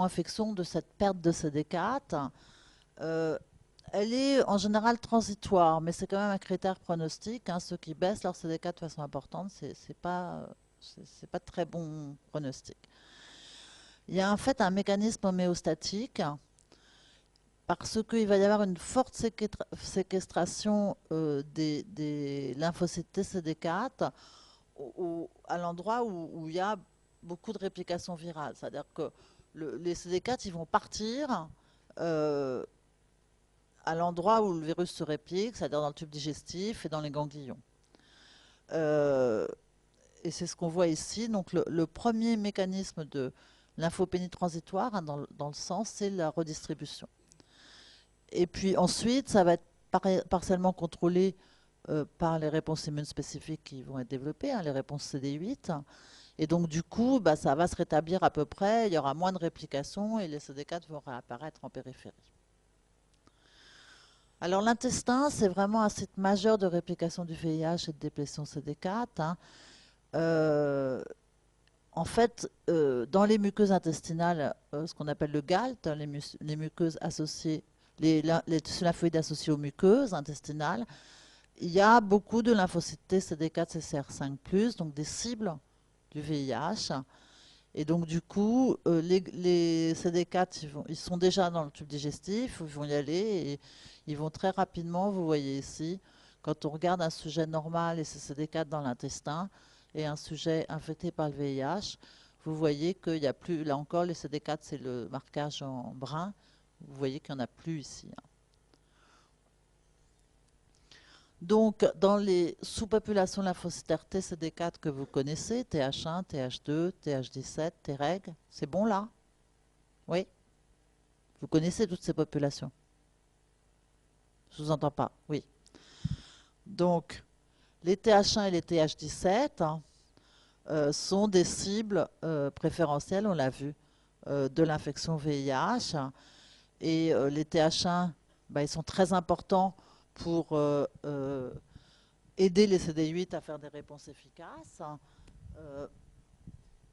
infection de cette perte de CD4. Elle est en général transitoire, mais c'est quand même un critère pronostic, hein. Ceux qui baissent leur CD4 de façon importante, c'est pas de très bon pronostic. Il y a en fait un mécanisme homéostatique parce qu'il va y avoir une forte séquestration des lymphocytes TCD4 à l'endroit où il y a beaucoup de réplication virale. C'est-à-dire que les CD4 ils vont partir euh, à l'endroit où le virus se réplique, c'est-à-dire dans le tube digestif et dans les ganglions. Euh, et c'est ce qu'on voit ici. Donc le premier mécanisme de lymphopénie transitoire, hein, dans le sang, c'est la redistribution. Et puis ensuite, ça va être partiellement contrôlé par les réponses immunes spécifiques qui vont être développées, hein, les réponses CD8. Et donc du coup, bah, ça va se rétablir à peu près, il y aura moins de réplication et les CD4 vont réapparaître en périphérie. Alors l'intestin, c'est vraiment un site majeur de réplication du VIH et de déplétion CD4, hein. Euh, En fait, dans les muqueuses intestinales, ce qu'on appelle le GALT, les muqueuses associées, les lymphoïdes associés aux muqueuses intestinales, il y a beaucoup de lymphocytes T, CD4, CCR5+, donc des cibles du VIH. Et donc, du coup, les CD4, ils sont déjà dans le tube digestif, ils vont y aller et ils vont très rapidement, vous voyez ici, quand on regarde un sujet normal et ses CD4 dans l'intestin et un sujet infecté par le VIH, vous voyez qu'il n'y a plus, là encore, les CD4, c'est le marquage en brun, vous voyez qu'il n'y en a plus ici, hein. Donc, dans les sous-populations lymphocytaires TCD4 que vous connaissez, TH1, TH2, TH17, Treg, c'est bon là? Oui? Vous connaissez toutes ces populations? Je vous entends pas. Oui. Donc, les TH1 et les TH17 sont des cibles préférentielles, on l'a vu, de l'infection VIH. Et les TH1, bah, ils sont très importants pour aider les CD8 à faire des réponses efficaces. Euh,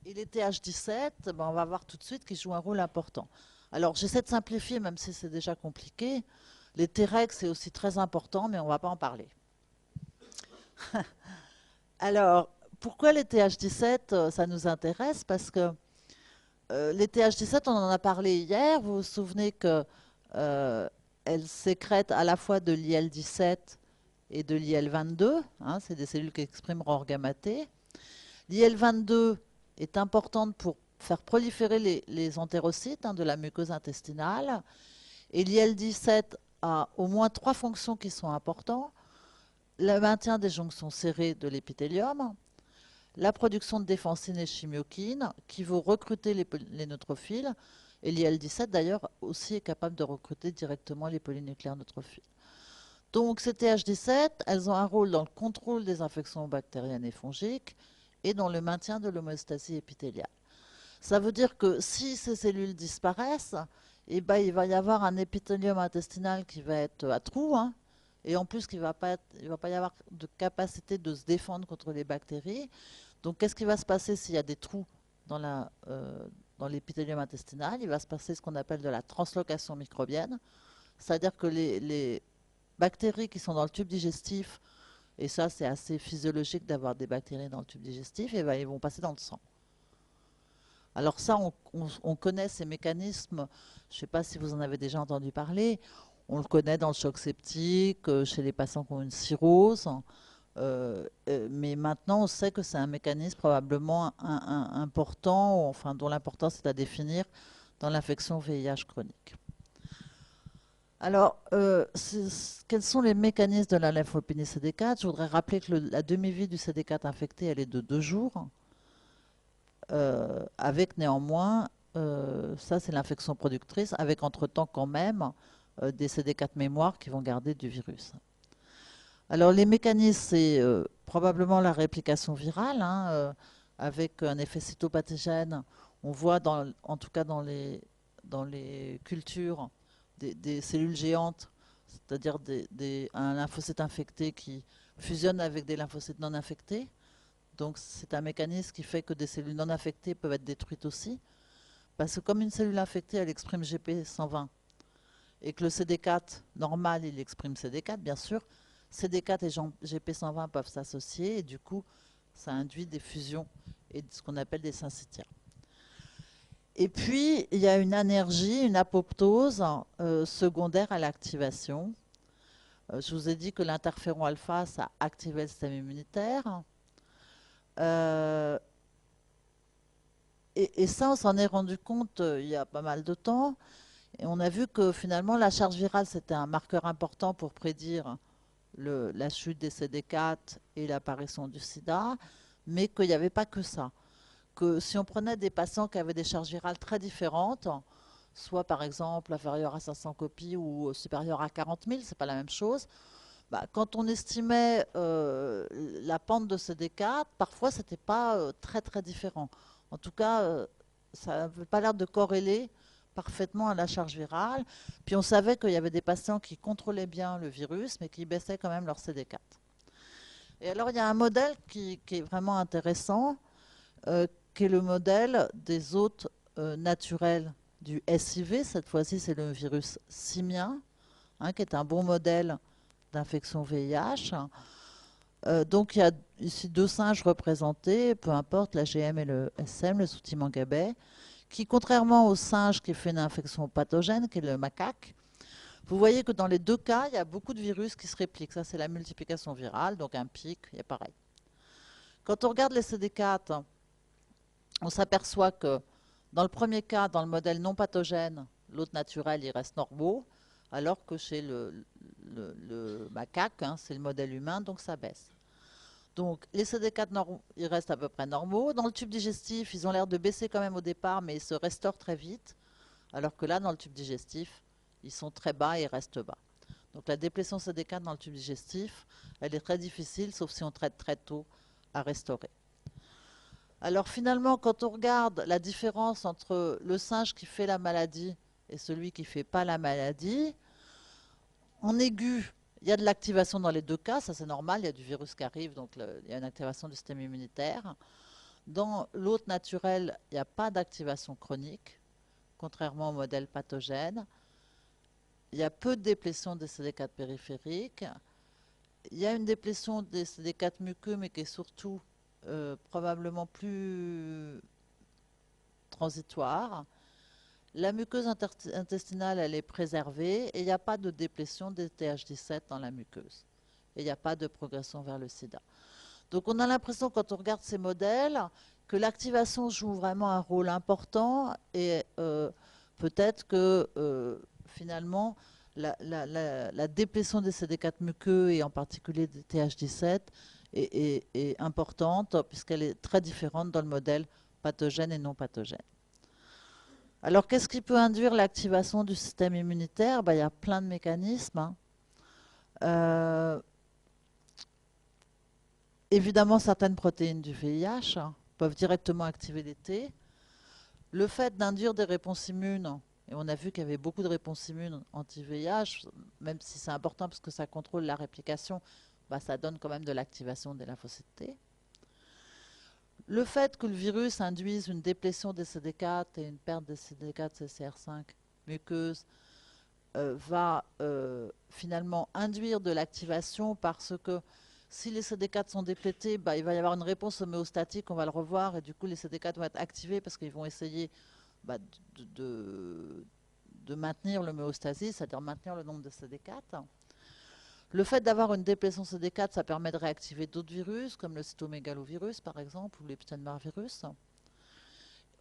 et les TH17, ben, on va voir tout de suite qu'ils jouent un rôle important. Alors j'essaie de simplifier, même si c'est déjà compliqué. Les Treg, c'est aussi très important, mais on ne va pas en parler. Alors, pourquoi les TH17, ça nous intéresse? Parce que les TH17, on en a parlé hier. Vous vous souvenez que elles sécrètent à la fois de l'IL-17 et de l'IL-22, hein, c'est des cellules qui expriment ROR gamma T. L'IL-22 est importante pour faire proliférer les entérocytes, hein, de la muqueuse intestinale. Et l'IL-17 a au moins 3 fonctions qui sont importantes. Le maintien des jonctions serrées de l'épithélium, la production de défensines et chimiokines qui vont recruter les neutrophiles. Et l'IL-17 d'ailleurs aussi est capable de recruter directement les polynucléaires neutrophiles. Donc ces TH17, elles ont un rôle dans le contrôle des infections bactériennes et fongiques et dans le maintien de l'homéostasie épithéliale. Ça veut dire que si ces cellules disparaissent, eh ben, il va y avoir un épithélium intestinal qui va être à trous, hein, et en plus il ne va pas y avoir de capacité de se défendre contre les bactéries. Donc qu'est-ce qui va se passer s'il y a des trous dans l'épithélium intestinal? Il va se passer ce qu'on appelle de la translocation microbienne, c'est-à-dire que les bactéries qui sont dans le tube digestif, et ça c'est assez physiologique d'avoir des bactéries dans le tube digestif, et ben, ils vont passer dans le sang. Alors ça, on connaît ces mécanismes, je ne sais pas si vous en avez déjà entendu parler, on le connaît dans le choc septique, chez les patients qui ont une cirrhose, mais maintenant on sait que c'est un mécanisme probablement important, enfin dont l'importance est à définir dans l'infection VIH chronique. Alors, quels sont les mécanismes de la lymphopénie CD4? Je voudrais rappeler que la demi-vie du CD4 infecté, elle est de 2 jours, avec néanmoins, ça c'est l'infection productrice, avec entre-temps quand même des CD4 mémoires qui vont garder du virus. Alors les mécanismes, c'est probablement la réplication virale, hein, avec un effet cytopathogène. On voit, en tout cas dans les cultures, des cellules géantes, c'est-à-dire un lymphocyte infecté qui fusionne avec des lymphocytes non infectés. Donc c'est un mécanisme qui fait que des cellules non infectées peuvent être détruites aussi. Parce que comme une cellule infectée, elle exprime GP120 et que le CD4 normal, il exprime CD4, bien sûr, CD4 et GP120 peuvent s'associer et du coup, ça induit des fusions et ce qu'on appelle des syncytiales. Et puis, il y a une anergie, une apoptose secondaire à l'activation. Je vous ai dit que l'interféron alpha, ça activait le système immunitaire. Euh, et ça, on s'en est rendu compte il y a pas mal de temps. Et on a vu que finalement, la charge virale, c'était un marqueur important pour prédire la chute des CD4 et l'apparition du sida, mais qu'il n'y avait pas que ça. Que si on prenait des patients qui avaient des charges virales très différentes, soit par exemple inférieures à 500 copies ou supérieures à 40 000, c'est pas la même chose. Bah, quand on estimait la pente de CD4, parfois c'était pas très très différent. En tout cas, ça n'avait pas l'air de corréler parfaitement à la charge virale. Puis on savait qu'il y avait des patients qui contrôlaient bien le virus, mais qui baissaient quand même leur CD4. Et alors il y a un modèle qui est vraiment intéressant, euh, qui est le modèle des hôtes naturels du SIV. Cette fois-ci, c'est le virus simien, hein, qui est un bon modèle d'infection VIH. Donc il y a ici deux singes représentés, peu importe la GM et le SM, le sous mangabey, qui contrairement au singe qui fait une infection pathogène, qui est le macaque, vous voyez que dans les deux cas, il y a beaucoup de virus qui se répliquent. Ça, c'est la multiplication virale, donc un pic, il y a pareil. Quand on regarde les CD4, on s'aperçoit que dans le premier cas, dans le modèle non pathogène, l'hôte naturel, il reste normaux, alors que chez le macaque, hein, c'est le modèle humain, donc ça baisse. Donc les CD4, ils restent à peu près normaux. Dans le tube digestif, ils ont l'air de baisser quand même au départ, mais ils se restaurent très vite. Alors que là, dans le tube digestif, ils sont très bas et ils restent bas. Donc la déplétion CD4 dans le tube digestif, elle est très difficile, sauf si on traite très tôt, à restaurer. Alors finalement, quand on regarde la différence entre le singe qui fait la maladie et celui qui ne fait pas la maladie, en aigu, il y a de l'activation dans les deux cas, ça c'est normal, il y a du virus qui arrive, donc il y a une activation du système immunitaire. Dans l'hôte naturel, il n'y a pas d'activation chronique, contrairement au modèle pathogène. Il y a peu de déplétion des CD4 périphériques. Il y a une déplétion des CD4 muqueux, mais qui est surtout probablement plus transitoire. La muqueuse intestinale, elle est préservée et il n'y a pas de déplétion des TH17 dans la muqueuse. Et il n'y a pas de progression vers le sida. Donc on a l'impression, quand on regarde ces modèles, que l'activation joue vraiment un rôle important et peut-être que finalement la déplétion des CD4 muqueux et en particulier des TH17 est importante puisqu'elle est très différente dans le modèle pathogène et non pathogène. Alors qu'est-ce qui peut induire l'activation du système immunitaire? Ben, il y a plein de mécanismes, hein. Euh, Évidemment, certaines protéines du VIH peuvent directement activer les T. Le fait d'induire des réponses immunes, et on a vu qu'il y avait beaucoup de réponses immunes anti-VIH, même si c'est important parce que ça contrôle la réplication, bah, ça donne quand même de l'activation des lymphocytes T. Le fait que le virus induise une déplétion des CD4 et une perte des CD4 CCR5 muqueuses va finalement induire de l'activation parce que si les CD4 sont déplétés, bah, il va y avoir une réponse homéostatique, on va le revoir, et du coup les CD4 vont être activés parce qu'ils vont essayer bah, de maintenir l'homéostasie, c'est-à-dire maintenir le nombre de CD4. Le fait d'avoir une déplétion CD4, ça permet de réactiver d'autres virus, comme le cytomégalovirus par exemple, ou l'Epstein-Barr virus.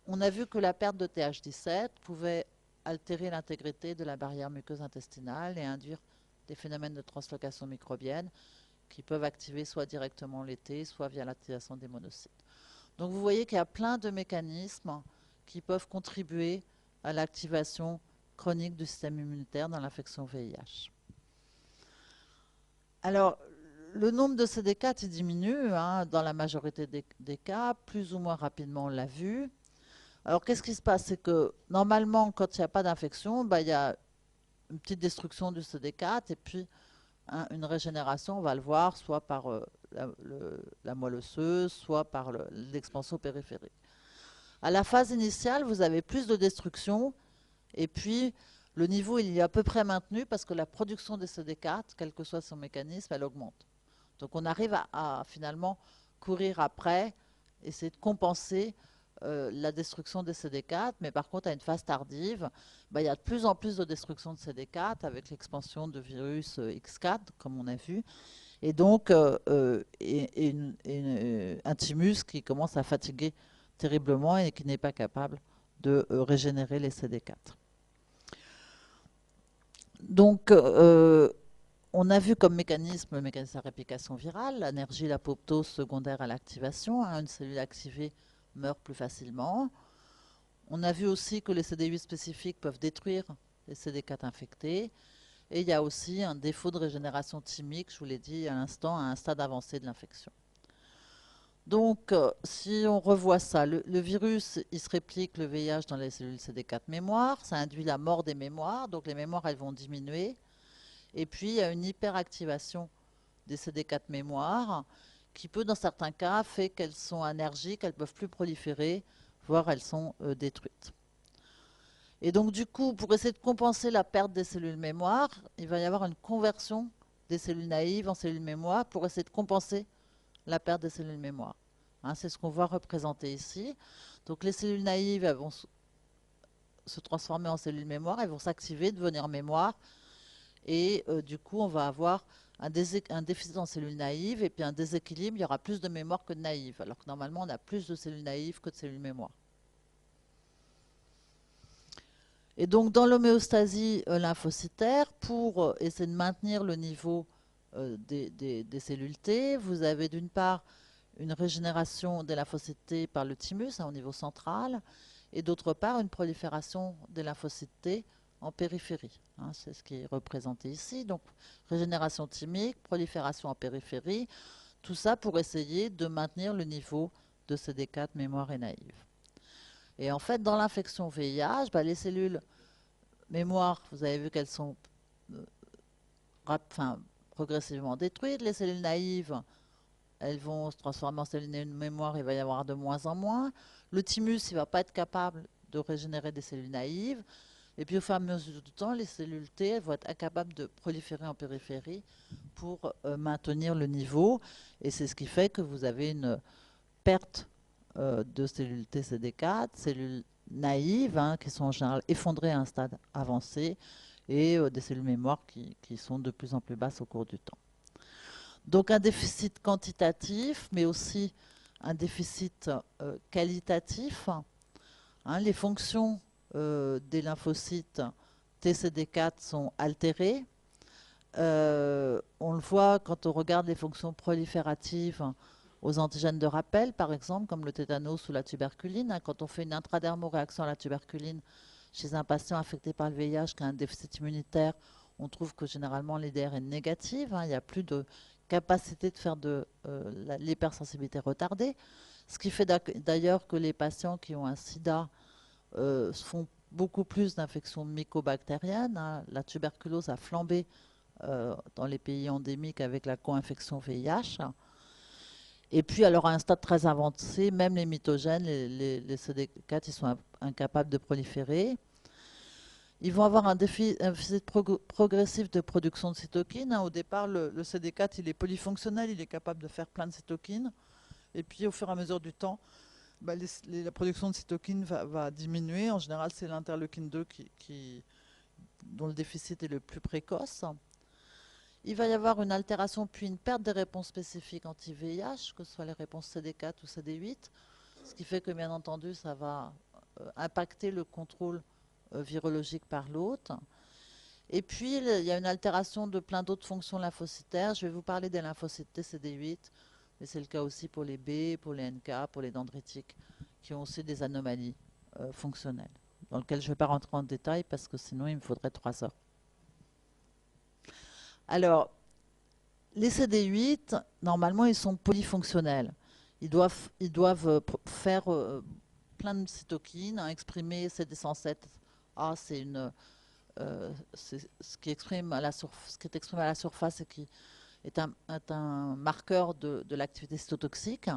On a vu que la perte de TH17 pouvait altérer l'intégrité de la barrière muqueuse intestinale et induire des phénomènes de translocation microbienne qui peuvent activer soit directement les T, soit via l'activation des monocytes. Donc vous voyez qu'il y a plein de mécanismes qui peuvent contribuer à l'activation chronique du système immunitaire dans l'infection VIH. Alors, le nombre de CD4 il diminue hein, dans la majorité des cas, plus ou moins rapidement, on l'a vu. Alors, qu'est-ce qui se passe? C'est que normalement, quand il n'y a pas d'infection, bah, il y a une petite destruction du CD4 et puis hein, une régénération, on va le voir, soit par la moelle osseuse, soit par l'expansion périphérique. À la phase initiale, vous avez plus de destruction, et puis le niveau il est à peu près maintenu parce que la production des CD4, quel que soit son mécanisme, elle augmente. Donc on arrive à finalement courir après, essayer de compenser la destruction des CD4, mais par contre à une phase tardive, bah, il y a de plus en plus de destruction de CD4 avec l'expansion de virus X4, comme on a vu, et donc un thymus qui commence à fatiguer terriblement et qui n'est pas capable de régénérer les CD4. Donc, on a vu comme mécanisme le mécanisme de réplication virale, l'énergie, l'apoptose secondaire à l'activation. Hein, une cellule activée meurt plus facilement. On a vu aussi que les CD8 spécifiques peuvent détruire les CD4 infectés. Et il y a aussi un défaut de régénération thymique, je vous l'ai dit à l'instant, à un stade avancé de l'infection. Donc, si on revoit ça, le virus, il se réplique, le VIH, dans les cellules CD4 mémoire. Ça induit la mort des mémoires. Donc, les mémoires, elles vont diminuer. Et puis, il y a une hyperactivation des CD4 mémoires qui peut, dans certains cas, faire qu'elles sont énergiques, elles ne peuvent plus proliférer, voire elles sont détruites. Et donc, du coup, pour essayer de compenser la perte des cellules mémoire, il va y avoir une conversion des cellules naïves en cellules mémoire pour essayer de compenser la perte des cellules mémoire. Hein, c'est ce qu'on voit représenté ici. Donc, les cellules naïves, elles vont se transformer en cellules mémoire, elles vont s'activer, devenir mémoire, et du coup, on va avoir un déficit en cellules naïves et puis un déséquilibre, il y aura plus de mémoire que de naïves, alors que normalement, on a plus de cellules naïves que de cellules mémoire. Et donc, dans l'homéostasie lymphocytaire, pour essayer de maintenir le niveau des cellules T, vous avez d'une part une régénération des lymphocytes T par le thymus au niveau central, et d'autre part une prolifération des lymphocytes T en périphérie. Hein, c'est ce qui est représenté ici. Donc, régénération thymique, prolifération en périphérie, tout ça pour essayer de maintenir le niveau de CD4 mémoire et naïve. Et en fait, dans l'infection VIH, bah, les cellules mémoire, vous avez vu qu'elles sont progressivement détruites. Les cellules naïves, elles vont se transformer en cellules mémoire, il va y avoir de moins en moins. Le thymus, il ne va pas être capable de régénérer des cellules naïves. Et puis au fur et à mesure du temps, les cellules T elles vont être incapables de proliférer en périphérie pour maintenir le niveau. Et c'est ce qui fait que vous avez une perte de cellules T CD4, cellules naïves, hein, qui sont en général effondrées à un stade avancé, et des cellules mémoire qui sont de plus en plus basses au cours du temps. Donc un déficit quantitatif, mais aussi un déficit qualitatif. Hein, les fonctions des lymphocytes TCD4 sont altérées. On le voit quand on regarde les fonctions prolifératives aux antigènes de rappel, par exemple, comme le tétanos ou la tuberculine. Hein, quand on fait une intradermoréaction à la tuberculine chez un patient affecté par le VIH qui a un déficit immunitaire, on trouve que généralement l'IDR est négative. Hein, il n'y a plus de capacité de faire de l'hypersensibilité retardée. Ce qui fait d'ailleurs que les patients qui ont un sida font beaucoup plus d'infections mycobactériennes. Hein. La tuberculose a flambé dans les pays endémiques avec la co-infection VIH. Et puis, alors à un stade très avancé, même les mitogènes, les CD4, ils sont incapables de proliférer. Ils vont avoir un déficit progressif de production de cytokines. Hein. Au départ, le CD4, il est polyfonctionnel, il est capable de faire plein de cytokines. Et puis, au fur et à mesure du temps, bah, la production de cytokines va diminuer. En général, c'est l'interleukine 2 dont le déficit est le plus précoce. Il va y avoir une altération puis une perte des réponses spécifiques anti-VIH, que ce soit les réponses CD4 ou CD8, ce qui fait que bien entendu ça va impacter le contrôle virologique par l'hôte. Et puis il y a une altération de plein d'autres fonctions lymphocytaires. Je vais vous parler des lymphocytes T CD8, mais c'est le cas aussi pour les B, pour les NK, pour les dendritiques, qui ont aussi des anomalies fonctionnelles, dans lesquelles je ne vais pas rentrer en détail parce que sinon il me faudrait 3 heures. Alors, les CD8, normalement, ils sont polyfonctionnels. Ils doivent faire plein de cytokines, hein, exprimer CD107A, c'est ce qui exprime ce qui est exprimé à la surface et qui est un marqueur de l'activité cytotoxique.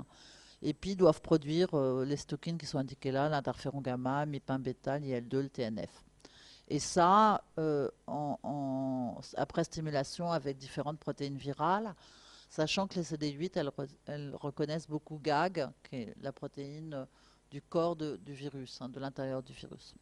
et puis doivent produire les cytokines qui sont indiquées là, l'interféron gamma, MIP1 bêta, l'IL2, le TNF. Et ça, après stimulation avec différentes protéines virales, sachant que les CD8, elles reconnaissent beaucoup GAG, qui est la protéine du corps du virus, hein, de l'intérieur du virus.